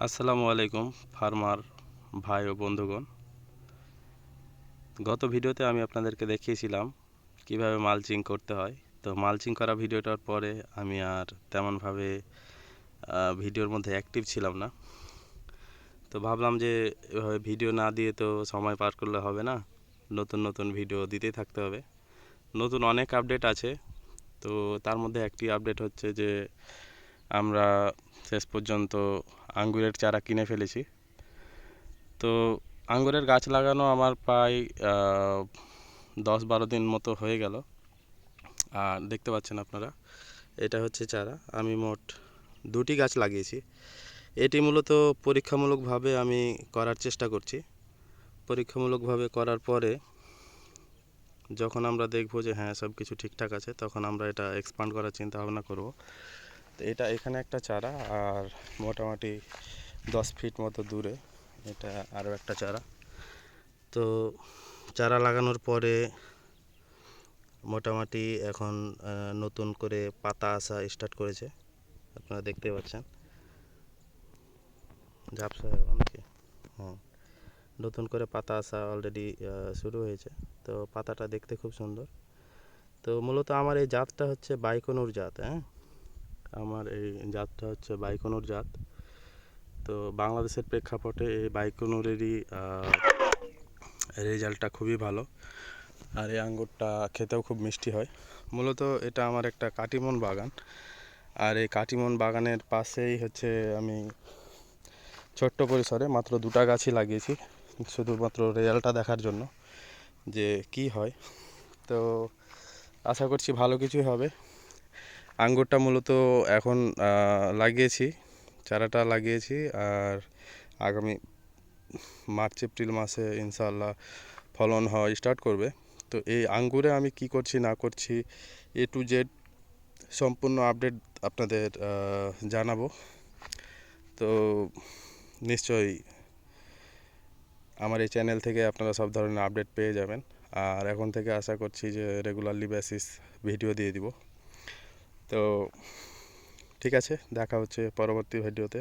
আসসালামু আলাইকুম ফার্মার ভাই ও বন্ধুগণ। গত ভিডিওতে আমি আপনাদেরকে দেখিয়েছিলাম কিভাবে মালচিং করতে হয়। তো মালচিং করা ভিডিওটার পরে আমি আর তেমনভাবে ভিডিওর মধ্যে অ্যাক্টিভ ছিলাম না। তো ভাবলাম যে এভাবে ভিডিও না দিয়ে তো সময় পার করলে হবে না, নতুন নতুন ভিডিও দিতেই থাকতে হবে। নতুন অনেক আপডেট আছে। তো তার মধ্যে একটি আপডেট হচ্ছে যে আমরা শেষ পর্যন্ত আঙ্গুরের চারা কিনে ফেলেছি। তো আঙ্গুরের গাছ লাগানো আমার প্রায় 10-12 দিন মতো হয়ে গেল। আর দেখতে পাচ্ছেন আপনারা, এটা হচ্ছে চারা। আমি মোট 2টি গাছ লাগিয়েছি। এটি মূলত পরীক্ষামূলকভাবে আমি করার চেষ্টা করছি। পরীক্ষামূলকভাবে করার পরে যখন আমরা দেখব যে হ্যাঁ সব কিছু ঠিকঠাক আছে, তখন আমরা এটা এক্সপান্ড করার চিন্তা ভাবনা করব। তো এটা এখানে একটা চারা, আর মোটামুটি 10 ফিট মতো দূরে এটা আরও একটা চারা। তো চারা লাগানোর পরে মোটামুটি এখন নতুন করে পাতা আসা স্টার্ট করেছে, আপনারা দেখতে পাচ্ছেন। ঝাপসা নাকি? হ্যাঁ, নতুন করে পাতা আসা অলরেডি শুরু হয়েছে। তো পাতাটা দেখতে খুব সুন্দর। তো মূলত আমার এই জাতটা হচ্ছে বাইকনুর জাত। হ্যাঁ, আমার এই জাতটা হচ্ছে বাইকনুর জাত। তো বাংলাদেশের প্রেক্ষাপটে এই বাইকনুরেরই রেজাল্টটা খুবই ভালো। আর এই আঙ্গুরটা খেতেও খুব মিষ্টি হয়। মূলত এটা আমার একটা কাটিমন বাগান, আর এই কাটিমন বাগানের পাশেই হচ্ছে আমি ছোট্ট পরিসরে মাত্র 2টা গাছই লাগিয়েছি, শুধুমাত্র রেজাল্টটা দেখার জন্য যে কি হয়। তো আশা করছি ভালো কিছুই হবে। আঙ্গুরটা মূলত এখন লাগিয়েছি, চারাটা লাগিয়েছি, আর আগামী মার্চ এপ্রিল মাসে ইনশাআল্লাহ ফলন হওয়া স্টার্ট করবে। তো এই আঙ্গুরে আমি কি করছি না করছি A to Z সম্পূর্ণ আপডেট আপনাদের জানাবো। তো নিশ্চয়ই আমার এই চ্যানেল থেকে আপনারা সব ধরনের আপডেট পেয়ে যাবেন। আর এখন থেকে আশা করছি যে রেগুলারলি বেসিস ভিডিও দিয়ে দিব। তো ঠিক আছে, দেখা হচ্ছে পরবর্তী ভিডিওতে।